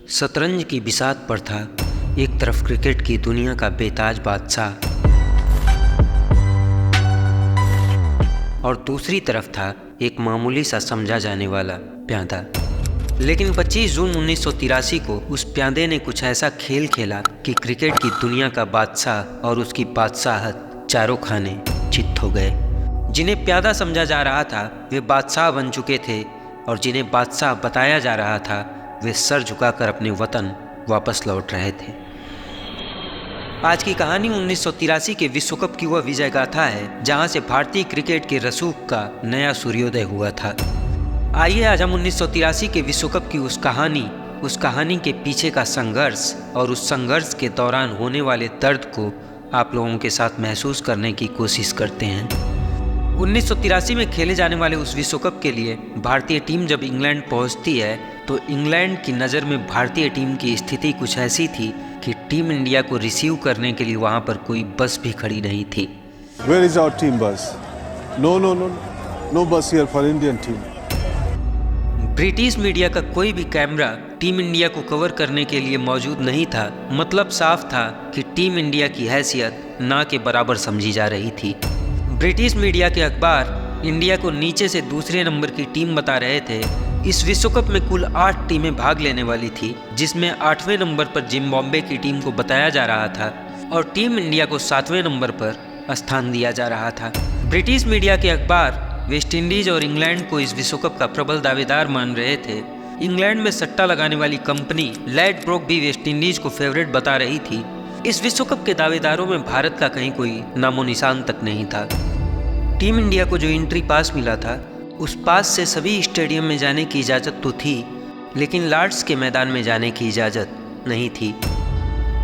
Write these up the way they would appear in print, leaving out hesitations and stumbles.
शतरंज की बिसात पर था एक तरफ क्रिकेट की दुनिया का बेताज बादशाह और दूसरी तरफ था एक मामूली सा समझा जाने वाला प्यादा। लेकिन 25 जून 1983 को उस प्यादे ने कुछ ऐसा खेल खेला कि क्रिकेट की दुनिया का बादशाह और उसकी बादशाहत चारों खाने चित्त हो गए। जिन्हें प्यादा समझा जा रहा था वे बादशाह बन चुके थे और जिन्हें बादशाह बताया जा रहा था वे सर झुकाकर अपने वतन वापस लौट रहे थे। आज की कहानी 1983 के विश्व कप की वह विजय गाथा है जहां से भारतीय क्रिकेट के रसूख का नया सूर्योदय हुआ था। आइए आज हम 1983 के विश्व कप की उस कहानी के पीछे का संघर्ष और उस संघर्ष के दौरान होने वाले दर्द को आप लोगों के साथ महसूस करने की कोशिश करते हैं। 1983 में खेले जाने वाले उस विश्व कप के लिए भारतीय टीम जब इंग्लैंड पहुंचती है तो इंग्लैंड की नज़र में भारतीय टीम की स्थिति कुछ ऐसी थी कि टीम इंडिया को रिसीव करने के लिए वहां पर कोई बस भी खड़ी नहीं थी। Where is our team bus? No bus here for Indian team. British media का कोई भी कैमरा टीम इंडिया को कवर करने के लिए मौजूद नहीं था। मतलब साफ था कि टीम इंडिया की हैसियत ना के बराबर समझी जा रही थी। ब्रिटिश मीडिया के अखबार इंडिया को नीचे से दूसरे नंबर की टीम बता रहे थे। इस विश्व कप में कुल 8 टीमें भाग लेने वाली थी, जिसमें 8वें नंबर पर जिम्बाब्वे की टीम को बताया जा रहा था और टीम इंडिया को 7वें नंबर पर स्थान दिया जा रहा था। ब्रिटिश मीडिया के अखबार वेस्ट इंडीज और इंग्लैंड को इस विश्व कप का प्रबल दावेदार मान रहे थे। इंग्लैंड में सट्टा लगाने वाली कंपनी लैडब्रोक भी वेस्ट इंडीज को फेवरेट बता रही थी। इस विश्व कप के दावेदारों में भारत का कहीं कोई नामो निशान तक नहीं था। टीम इंडिया को जो एंट्री पास मिला था उस पास से सभी स्टेडियम में जाने की इजाज़त तो थी, लेकिन लॉर्ड्स के मैदान में जाने की इजाज़त नहीं थी।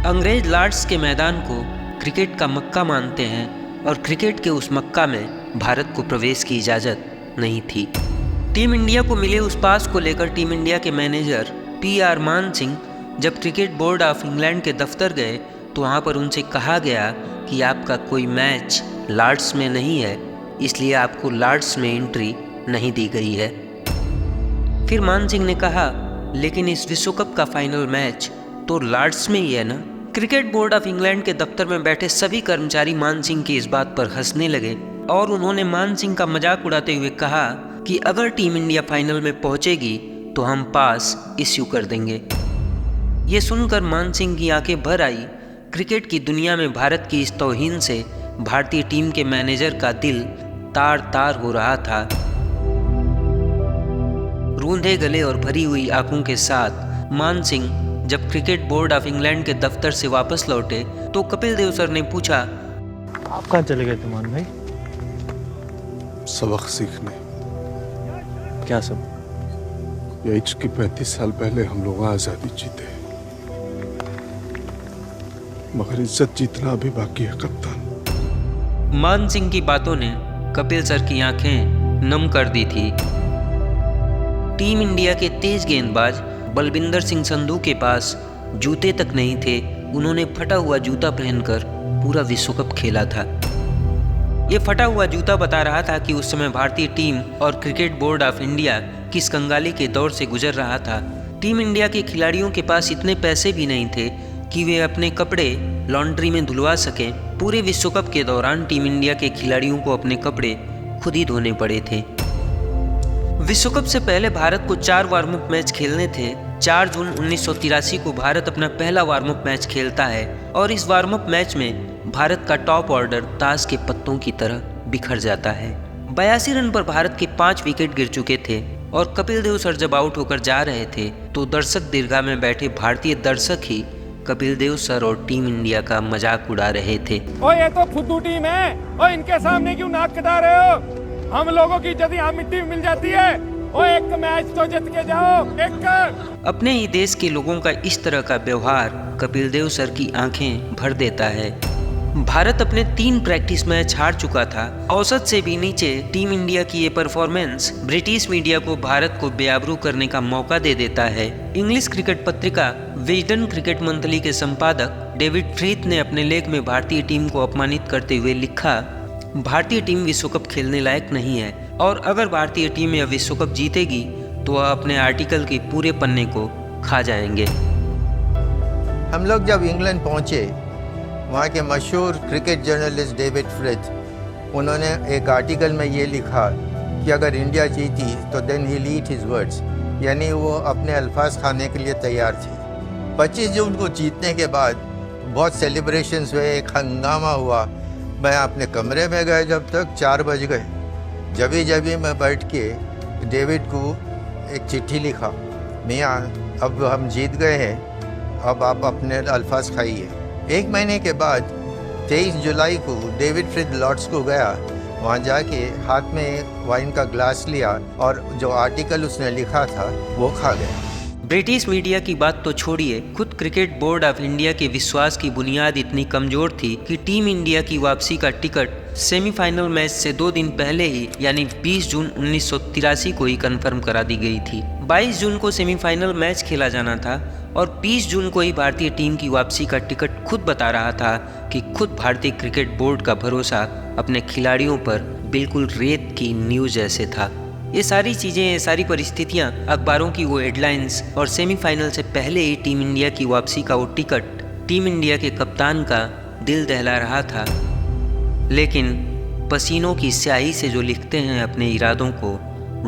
अंग्रेज लॉर्ड्स के मैदान को क्रिकेट का मक्का मानते हैं और क्रिकेट के उस मक्का में भारत को प्रवेश की इजाज़त नहीं थी। टीम इंडिया को मिले उस पास को लेकर टीम इंडिया के मैनेजर PR मान सिंह जब क्रिकेट बोर्ड ऑफ इंग्लैंड के दफ्तर गए तो वहाँ पर उनसे कहा गया कि आपका कोई मैच लॉर्ड्स में नहीं है, इसलिए आपको लॉर्ड्स में एंट्री नहीं दी गई है। फिर मान सिंह ने कहा, लेकिन इस विश्व कप का फाइनल मैच तो लॉर्ड्स में ही है ना। क्रिकेट बोर्ड ऑफ इंग्लैंड के दफ्तर में बैठे सभी कर्मचारी मान सिंह की इस बात पर हंसने लगे और उन्होंने मान सिंह का मजाक उड़ाते हुए कहा कि अगर टीम इंडिया फाइनल में पहुंचेगी तो हम पास इश्यू कर देंगे। ये सुनकर मान सिंह की आंखें भर आई। क्रिकेट की दुनिया में भारत की इस तौहीन से भारतीय टीम के मैनेजर का दिल तार तार हो रहा था। रूंधे गले और भरी हुई आंखों के साथ मान सिंह जब क्रिकेट बोर्ड ऑफ इंग्लैंड के दफ्तर से वापस लौटे तो कपिल देव सर ने पूछा, आप कहाँ चले गए थे मान भाई? सबक सीखने। क्या सब? यही कि 35 साल पहले हम लोग आजादी जीते, मगर इज्जत जीतना अभी बाकी है कप्तान। मान सिंह की बातों ने कपिल सर की आंखें नम कर दी थी। टीम इंडिया के तेज गेंदबाज बलविंदर सिंह संधू के पास जूते तक नहीं थे। उन्होंने फटा हुआ जूता पहनकर पूरा विश्व कप खेला था। ये फटा हुआ जूता बता रहा था कि उस समय भारतीय टीम और क्रिकेट बोर्ड ऑफ इंडिया किस कंगाली के दौर से गुजर रहा था। टीम इंडिया के खिलाड़ियों के पास इतने पैसे भी नहीं थे कि वे अपने कपड़े लॉन्ड्री में धुलवा सकें। पूरे विश्व कप के दौरान टीम इंडिया के खिलाड़ियों को अपने कपड़े खुद ही धोने पड़े थे। विश्व कप से पहले भारत को 4 वार्म अप मैच खेलने थे। 4 जून 1983 को भारत अपना पहला वार्म अप मैच खेलता है और इस वार्म अप मैच में भारत का टॉप ऑर्डर ताश के पत्तों की तरह बिखर जाता है। 82 रन पर भारत के 5 विकेट गिर चुके थे और कपिल देव सर जब आउट होकर जा रहे थे तो दर्शक दीर्घा में बैठे भारतीय दर्शक ही कपिल देव सर और टीम इंडिया का मजाक उड़ा रहे थे। ओ ये तो फुद्दू टीम है, ओ इनके सामने क्यों नाक कटा रहे हो? हम लोगों की इज्जत यहाँ मिट्टी में मिल जाती है। ओ एक मैच तो जीत के जाओ, एक कर। अपने ही देश के लोगों का इस तरह का व्यवहार कपिल देव सर की आंखें भर देता है। भारत अपने 3 प्रैक्टिस मैच हार चुका था। औसत से भी नीचे टीम इंडिया की ये परफॉर्मेंस ब्रिटिश मीडिया को भारत को बेआबरू करने का मौका दे देता है। इंग्लिश क्रिकेट पत्रिका विजडन क्रिकेट मंथली के संपादक डेविड फ्रीथ ने अपने लेख में भारतीय टीम को अपमानित करते हुए लिखा, भारतीय टीम विश्व कप खेलने लायक नहीं है और अगर भारतीय टीम यह विश्व कप जीतेगी तो वह अपने आर्टिकल के पूरे पन्ने को खा जाएंगे। हम लोग जब इंग्लैंड पहुँचे, वहाँ के मशहूर क्रिकेट जर्नलिस्ट डेविड फ्रिथ, उन्होंने एक आर्टिकल में ये लिखा कि अगर इंडिया जीती तो then he eat his words, यानी वो अपने अल्फाज खाने के लिए तैयार थे। 25 जून को जीतने के बाद बहुत सेलिब्रेशंस हुए, एक हंगामा हुआ। मैं अपने कमरे में गए जब तक 4 बज गए। जब भी मैं बैठ के डेविड को एक चिट्ठी लिखा, मियाँ अब हम जीत गए हैं, अब आप अपने अल्फाज खाइए। 1 महीने के बाद 23 जुलाई को डेविड फ्रिथ लॉर्ड्स को गया। वहाँ जाके हाथ में वाइन का ग्लास लिया और जो आर्टिकल उसने लिखा था वो खा गया। ब्रिटिश मीडिया की बात तो छोड़िए, खुद क्रिकेट बोर्ड ऑफ इंडिया के विश्वास की बुनियाद इतनी कमजोर थी कि टीम इंडिया की वापसी का टिकट सेमीफाइनल मैच से 2 दिन पहले ही यानी 20 जून 1983 को ही कंफर्म करा दी गई थी। 22 जून को सेमीफाइनल मैच खेला जाना था और 20 जून को ही भारतीय टीम की वापसी का टिकट खुद बता रहा था कि खुद भारतीय क्रिकेट बोर्ड का भरोसा अपने खिलाड़ियों पर बिल्कुल रेत की नींव जैसे था। ये सारी चीज़ें, ये सारी परिस्थितियाँ, अखबारों की वो हेडलाइंस और सेमीफाइनल से पहले ही टीम इंडिया की वापसी का वो टिकट टीम इंडिया के कप्तान का दिल दहला रहा था। लेकिन पसीनों की स्याही से जो लिखते हैं अपने इरादों को,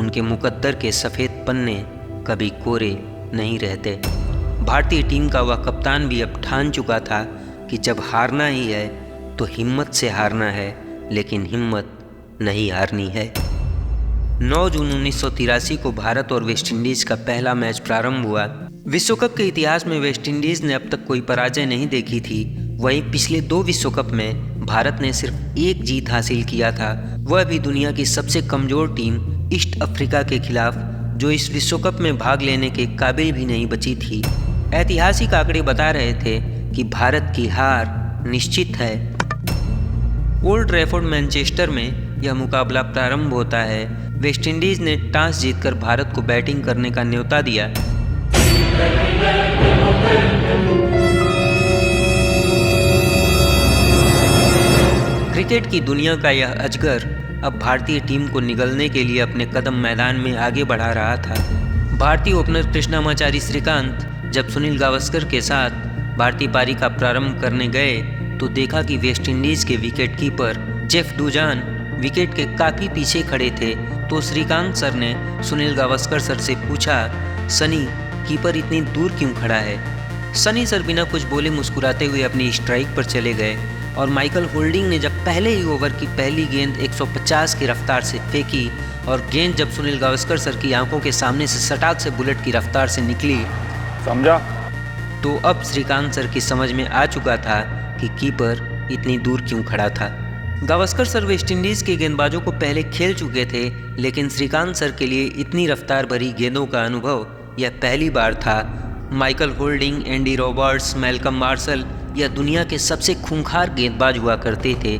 उनके मुकद्दर के सफ़ेद पन्ने कभी कोरे नहीं रहते। भारतीय टीम का वह कप्तान भी अब ठान चुका था कि जब हारना ही है तो हिम्मत से हारना है, लेकिन हिम्मत नहीं हारनी है। 9 जून 1983 को भारत और वेस्टइंडीज़ का पहला मैच प्रारंभ हुआ। विश्व कप के इतिहास में वेस्टइंडीज़ ने अब तक कोई पराजय नहीं देखी थी। वहीं पिछले 2 विश्व कप में भारत ने सिर्फ 1 जीत हासिल किया था, वह भी दुनिया की सबसे कमज़ोर टीम ईस्ट अफ्रीका के खिलाफ, जो इस विश्व कप में भाग लेने के काबिल भी नहीं बची थी। ऐतिहासिक आंकड़े बता रहे थे कि भारत की हार निश्चित है। ओल्ड ट्रैफोर्ड मैनचेस्टर में यह मुकाबला प्रारंभ होता है। वेस्टइंडीज़ ने टॉस जीतकर भारत को बैटिंग करने का न्योता दिया। क्रिकेट की दुनिया का यह अजगर अब भारतीय टीम को निगलने के लिए अपने कदम मैदान में आगे बढ़ा रहा था। भारतीय ओपनर कृष्णामाचारी श्रीकांत जब सुनील गावस्कर के साथ भारतीय पारी का प्रारंभ करने गए तो देखा कि वेस्टइंडीज़ के विकेट कीपर जेफ डुजान विकेट के काफ़ी पीछे खड़े थे। तो श्रीकांत सर ने सुनील गावस्कर सर से पूछा, सनी, कीपर इतनी दूर क्यों खड़ा है? सनी सर बिना कुछ बोले मुस्कुराते हुए अपनी स्ट्राइक पर चले गए और माइकल होल्डिंग ने जब पहले ही ओवर की पहली गेंद 150 की रफ्तार से फेंकी और गेंद जब सुनील गावस्कर सर की आंखों के सामने से सटाक से बुलेट की रफ्तार से निकली, समझा? तो अब श्रीकांत सर की समझ में आ चुका था कि कीपर इतनी दूर क्यों खड़ा था। गावस्कर सर वेस्टइंडीज़ के गेंदबाजों को पहले खेल चुके थे, लेकिन श्रीकांत सर के लिए इतनी रफ्तार भरी गेंदों का अनुभव यह पहली बार था। Michael holding, Andy Roberts, Malcolm martial यह दुनिया के सबसे खूंखार गेंदबाज हुआ करते थे।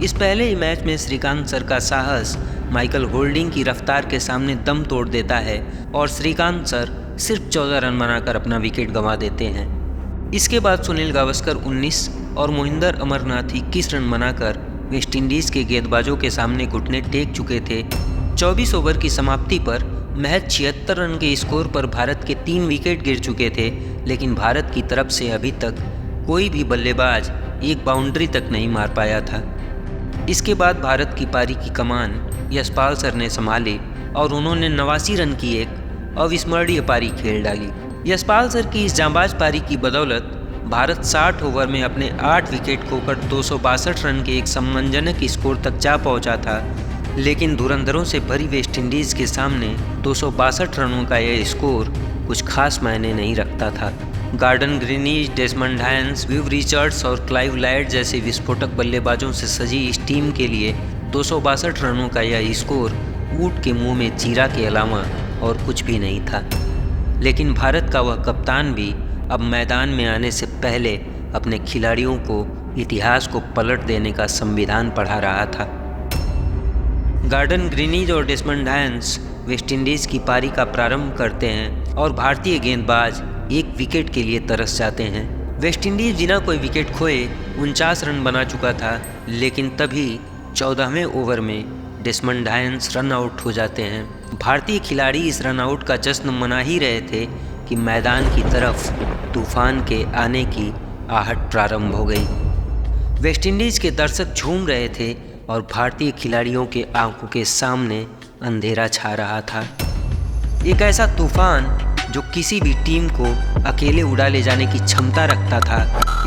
इस पहले ही मैच में श्रीकांत सर का साहस माइकल होल्डिंग की रफ्तार के सामने दम तोड़ देता है और श्रीकांत सर सिर्फ 14 रन बनाकर अपना विकेट गंवा देते हैं। इसके बाद सुनील गावस्कर 19 और मोहिंदर अमरनाथ 21 रन बनाकर वेस्टइंडीज़ के गेंदबाजों के सामने घुटने टेक चुके थे। 24 ओवर की समाप्ति पर महज 76 रन के स्कोर पर भारत के 3 विकेट गिर चुके थे, लेकिन भारत की तरफ से अभी तक कोई भी बल्लेबाज एक बाउंड्री तक नहीं मार पाया था। इसके बाद भारत की पारी की कमान यशपाल सर ने संभाली और उन्होंने 89 रन की एक अविस्मरणीय पारी खेल डाली। यशपाल सर की इस जांबाज पारी की बदौलत भारत 60 ओवर में अपने 8 विकेट खोकर 262 रन के एक सम्मानजनक स्कोर तक जा पहुंचा था, लेकिन धुरंधरों से भरी वेस्टइंडीज़ के सामने 262 रनों का यह स्कोर कुछ खास मायने नहीं रखता था। Gordon Greenidge, Desmond Haynes, Viv Richards और क्लाइव लाइट जैसे विस्फोटक बल्लेबाजों से सजी इस टीम के लिए 262 रनों का यह स्कोर ऊंट के मुंह में चीरा के अलावा और कुछ भी नहीं था। लेकिन भारत का वह कप्तान भी अब मैदान में आने से पहले अपने खिलाड़ियों को इतिहास को पलट देने का संविधान पढ़ा रहा था। गार्डन ग्रीनिज और डेसमंड हायंस वेस्टइंडीज़ की पारी का प्रारंभ करते हैं और भारतीय गेंदबाज एक विकेट के लिए तरस जाते हैं। वेस्टइंडीज़ बिना कोई विकेट खोए 49 रन बना चुका था, लेकिन तभी 14वें ओवर में डेसमंड हायंस रन आउट हो जाते हैं। भारतीय खिलाड़ी इस रन आउट का जश्न मना ही रहे थे कि मैदान की तरफ तूफान के आने की आहट प्रारंभ हो गई। वेस्टइंडीज़ के दर्शक झूम रहे थे और भारतीय खिलाड़ियों के आंखों के सामने अंधेरा छा रहा था। एक ऐसा तूफान जो किसी भी टीम को अकेले उड़ा ले जाने की क्षमता रखता था।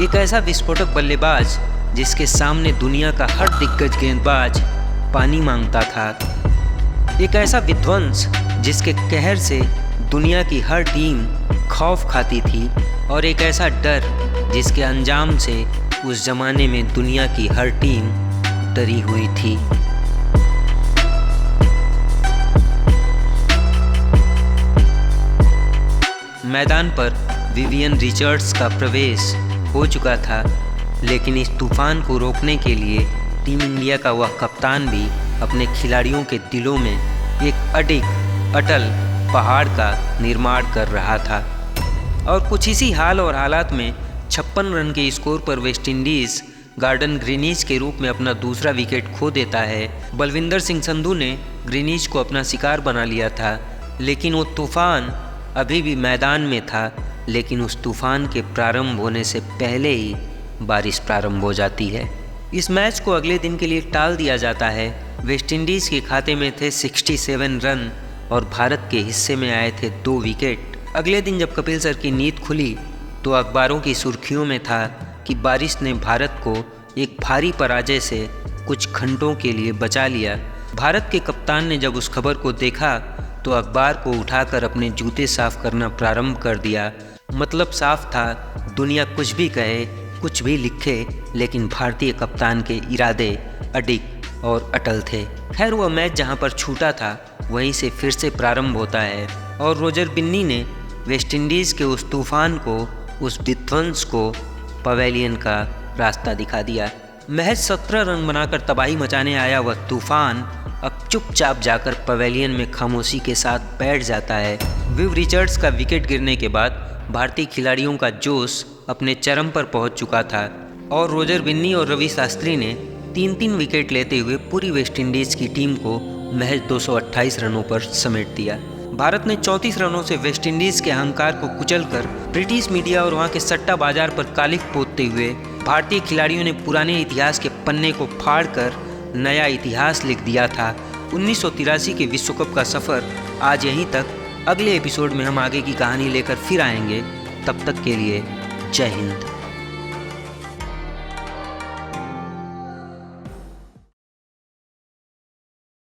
एक ऐसा विस्फोटक बल्लेबाज जिसके सामने दुनिया का हर दिग्गज गेंदबाज पानी मांगता था। एक ऐसा विध्वंस जिसके कहर से दुनिया की हर टीम खौफ खाती थी, और एक ऐसा डर जिसके अंजाम से उस जमाने में दुनिया की हर टीम डरी हुई थी। मैदान पर विवियन रिचर्ड्स का प्रवेश हो चुका था, लेकिन इस तूफान को रोकने के लिए टीम इंडिया का वह कप्तान भी अपने खिलाड़ियों के दिलों में एक अटल पहाड़ का निर्माण कर रहा था। और कुछ इसी हाल और हालात में 56 रन के स्कोर पर वेस्टइंडीज़ गार्डन ग्रीनिज के रूप में अपना दूसरा विकेट खो देता है। बलविंदर सिंह संधू ने ग्रीनिज को अपना शिकार बना लिया था, लेकिन वो तूफान अभी भी मैदान में था। लेकिन उस तूफान के प्रारंभ होने से पहले ही बारिश प्रारंभ हो जाती है। इस मैच को अगले दिन के लिए टाल दिया जाता है। वेस्टइंडीज़ के खाते में थे 67 रन और भारत के हिस्से में आए थे 2 विकेट। अगले दिन जब कपिल सर की नींद खुली तो अखबारों की सुर्खियों में था कि बारिश ने भारत को एक भारी पराजय से कुछ घंटों के लिए बचा लिया। भारत के कप्तान ने जब उस खबर को देखा तो अखबार को उठाकर अपने जूते साफ करना प्रारंभ कर दिया। मतलब साफ था, दुनिया कुछ भी कहे, कुछ भी लिखे, लेकिन भारतीय कप्तान के इरादे अडिग और अटल थे। खैर, वह मैच जहां पर छूटा था वहीं से फिर से प्रारंभ होता है और रोजर बिन्नी ने वेस्टइंडीज़ के उस तूफान को, उस विध्वंस को पवेलियन का रास्ता दिखा दिया। महज 17 रन बनाकर तबाही मचाने आया वह तूफान अब चुपचाप जाकर पवेलियन में खामोशी के साथ बैठ जाता है। विव रिचर्ड्स का विकेट गिरने के बाद भारतीय खिलाड़ियों का जोश अपने चरम पर पहुंच चुका था और रोजर बिन्नी और रवि शास्त्री ने 3-3 विकेट लेते हुए पूरी वेस्टइंडीज़ की टीम को महज 228 रनों पर समेट दिया। भारत ने 34 रनों से वेस्टइंडीज़ के अहंकार को कुचलकर ब्रिटिश मीडिया और वहां के सट्टा बाजार पर कालिख पोतते हुए भारतीय खिलाड़ियों ने पुराने इतिहास के पन्ने को फाड़कर नया इतिहास लिख दिया था। 1983 के विश्व कप का सफ़र आज यहीं तक। अगले एपिसोड में हम आगे की कहानी लेकर फिर आएंगे। तब तक के लिए जय हिंद।